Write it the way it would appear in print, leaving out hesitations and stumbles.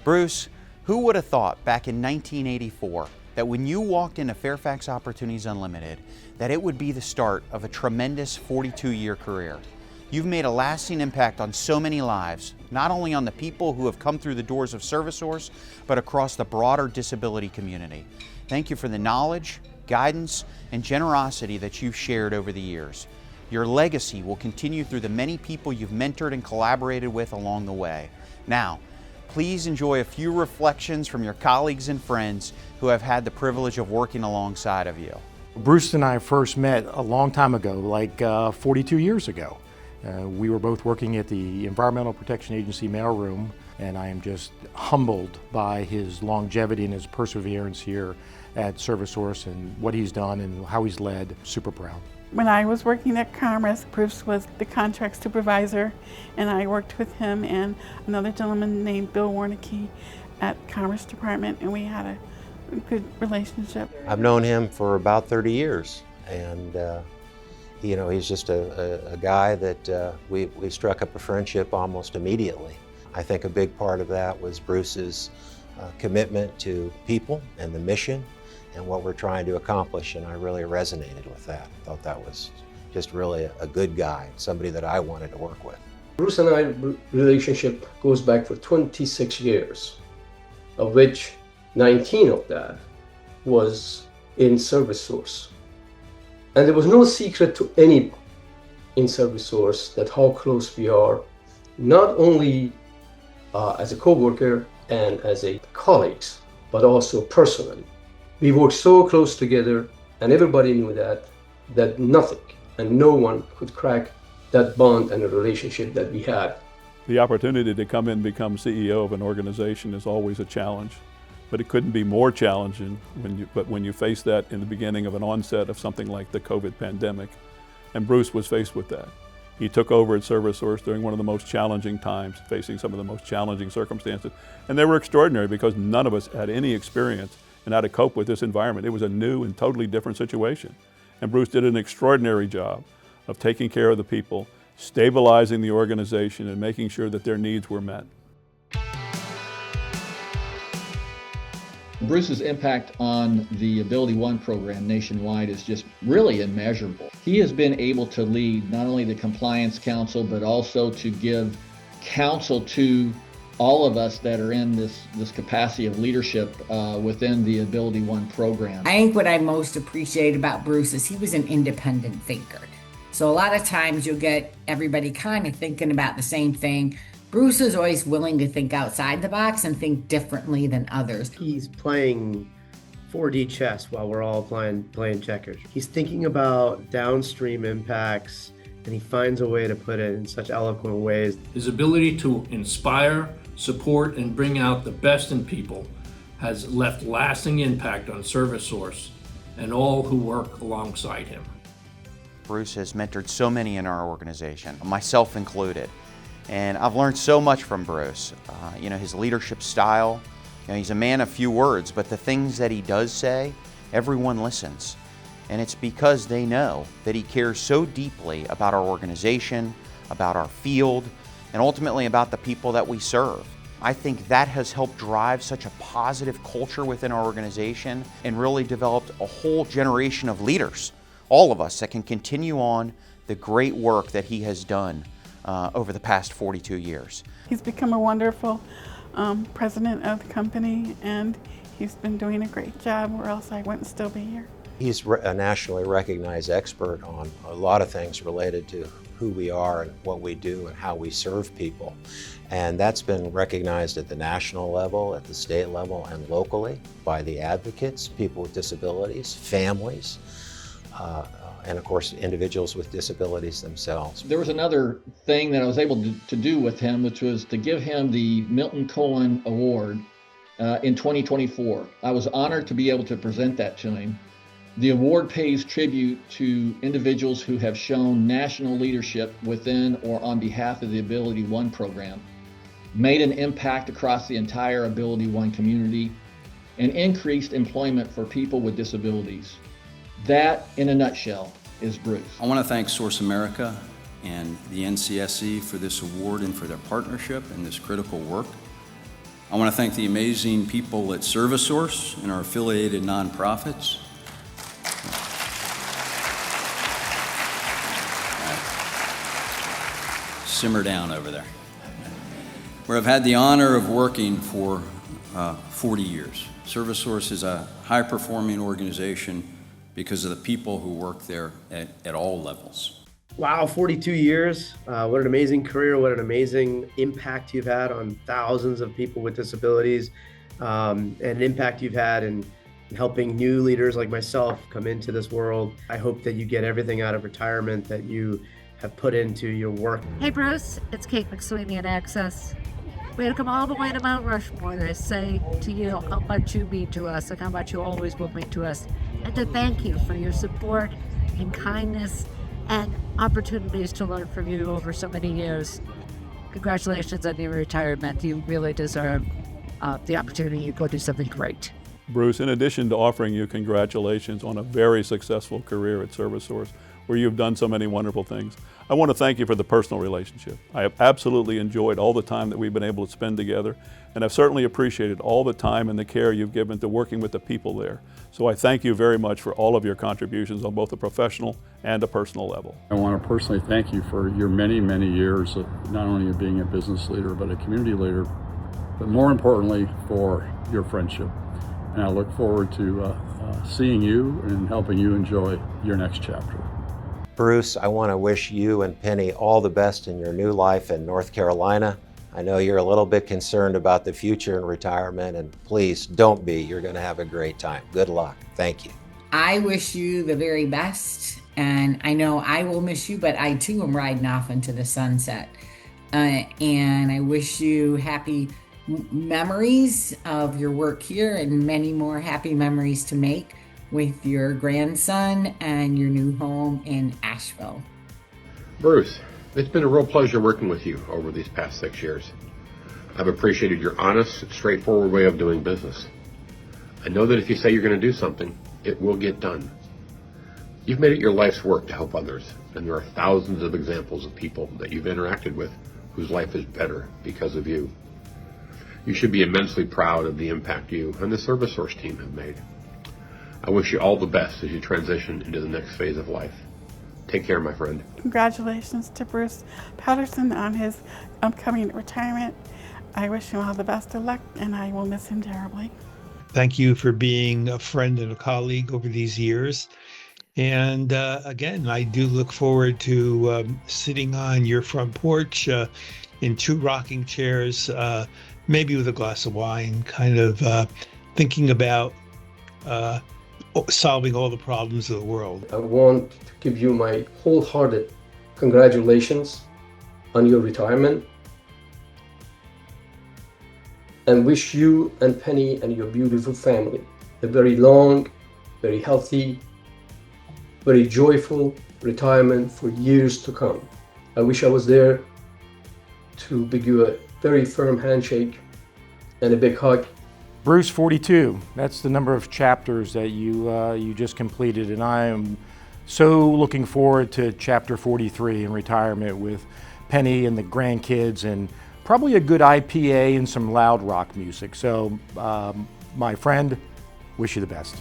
Bruce, who would have thought back in 1984 that when you walked into Fairfax Opportunities Unlimited, that it would be the start of a tremendous 42-year career? You've made a lasting impact on so many lives, not only on the people who have come through the doors of ServiceSource, but across the broader disability community. Thank you for the knowledge, guidance, and generosity that you've shared over the years. Your legacy will continue through the many people you've mentored and collaborated with along the way. Now, please enjoy a few reflections from your colleagues and friends who have had the privilege of working alongside of you. Bruce and I first met a long time ago, like 42 years ago. We were both working at the Environmental Protection Agency mailroom, and I am just humbled by his longevity and his perseverance here at ServiceSource and what he's done and how he's led. Super proud. When I was working at Commerce, Bruce was the contract supervisor, and I worked with him and another gentleman named Bill Warnicke at Commerce Department, and we had a good relationship. I've known him for about 30 years, and he's just a guy that we struck up a friendship almost immediately. I think a big part of that was Bruce's commitment to people and the mission and what we're trying to accomplish, and I really resonated with that. I thought that was just really a good guy, somebody that I wanted to work with. Bruce and I relationship goes back for 26 years, of which 19 of that was in ServiceSource. And there was no secret to anyone in ServiceSource that how close we are, not only as a co-worker and as a colleagues, but also personally. We worked so close together, and everybody knew that nothing and no one could crack that bond and a relationship that we had. The opportunity to come in and become CEO of an organization is always a challenge, but it couldn't be more challenging when you face that in the beginning of an onset of something like the COVID pandemic. And Bruce was faced with that. He took over at ServiceSource during one of the most challenging times, facing some of the most challenging circumstances. And they were extraordinary because none of us had any experience in how to cope with this environment. It was a new and totally different situation. And Bruce did an extraordinary job of taking care of the people, stabilizing the organization, and making sure that their needs were met. Bruce's impact on the Ability One program nationwide is just really immeasurable. He has been able to lead not only the Compliance Council, but also to give counsel to all of us that are in this capacity of leadership within the Ability One program. I think what I most appreciate about Bruce is he was an independent thinker. So a lot of times you'll get everybody kind of thinking about the same thing. Bruce is always willing to think outside the box and think differently than others. He's playing 4D chess while we're all playing checkers. He's thinking about downstream impacts, and he finds a way to put it in such eloquent ways. His ability to inspire, support, and bring out the best in people has left lasting impact on ServiceSource and all who work alongside him. Bruce has mentored so many in our organization, myself included. And I've learned so much from Bruce. His leadership style, he's a man of few words, but the things that he does say, everyone listens. And it's because they know that he cares so deeply about our organization, about our field, and ultimately about the people that we serve. I think that has helped drive such a positive culture within our organization and really developed a whole generation of leaders, all of us, that can continue on the great work that he has done over the past 42 years. He's become a wonderful president of the company, and he's been doing a great job, or else I wouldn't still be here. He's a nationally recognized expert on a lot of things related to who we are and what we do and how we serve people. And that's been recognized at the national level, at the state level, and locally by the advocates, people with disabilities, families, and of course individuals with disabilities themselves. There was another thing that I was able to do with him, which was to give him the Milton Cohen Award in 2024. I was honored to be able to present that to him. The award pays tribute to individuals who have shown national leadership within or on behalf of the Ability One program, made an impact across the entire Ability One community, and increased employment for people with disabilities. That, in a nutshell, is Bruce. I want to thank Source America and the NCSC for this award and for their partnership in this critical work. I want to thank the amazing people at ServiceSource and our affiliated nonprofits. Simmer down over there. Where I've had the honor of working for 40 years. ServiceSource is a high-performing organization because of the people who work there at all levels. Wow, 42 years. What an amazing career. What an amazing impact you've had on thousands of people with disabilities, and an impact you've had in helping new leaders like myself come into this world. I hope that you get everything out of retirement that you have put into your work. Hey Bruce, it's Kate McSweeney at Access. We had to come all the way to Mount Rushmore to say to you how much you mean to us and how much you always will mean to us, and to thank you for your support and kindness and opportunities to learn from you over so many years. Congratulations on your retirement. You really deserve the opportunity to go do something great. Bruce, in addition to offering you congratulations on a very successful career at ServiceSource, where you've done so many wonderful things, I want to thank you for the personal relationship. I have absolutely enjoyed all the time that we've been able to spend together, and I've certainly appreciated all the time and the care you've given to working with the people there. So I thank you very much for all of your contributions on both a professional and a personal level. I want to personally thank you for your many, many years of not only of being a business leader, but a community leader, but more importantly, for your friendship. And I look forward to seeing you and helping you enjoy your next chapter. Bruce, I want to wish you and Penny all the best in your new life in North Carolina. I know you're a little bit concerned about the future and retirement, and please don't be. You're going to have a great time. Good luck. Thank you. I wish you the very best, and I know I will miss you, but I too am riding off into the sunset. And I wish you happy memories of your work here and many more happy memories to make with your grandson and your new home in Asheville. Bruce, it's been a real pleasure working with you over these past 6 years. I've appreciated your honest, straightforward way of doing business. I know that if you say you're going to do something, it will get done. You've made it your life's work to help others, and there are thousands of examples of people that you've interacted with whose life is better because of you. You should be immensely proud of the impact you and the ServiceSource team have made. I wish you all the best as you transition into the next phase of life. Take care, my friend. Congratulations to Bruce Patterson on his upcoming retirement. I wish him all the best of luck, and I will miss him terribly. Thank you for being a friend and a colleague over these years. And again, I do look forward to sitting on your front porch in 2 rocking chairs, maybe with a glass of wine, kind of thinking about solving all the problems of the world. I want to give you my wholehearted congratulations on your retirement, and wish you and Penny and your beautiful family a very long, very healthy, very joyful retirement for years to come. I wish I was there to give you a very firm handshake and a big hug. Bruce, 42, that's the number of chapters that you just completed, and I am so looking forward to chapter 43 in retirement with Penny and the grandkids, and probably a good IPA and some loud rock music. So, my friend, wish you the best.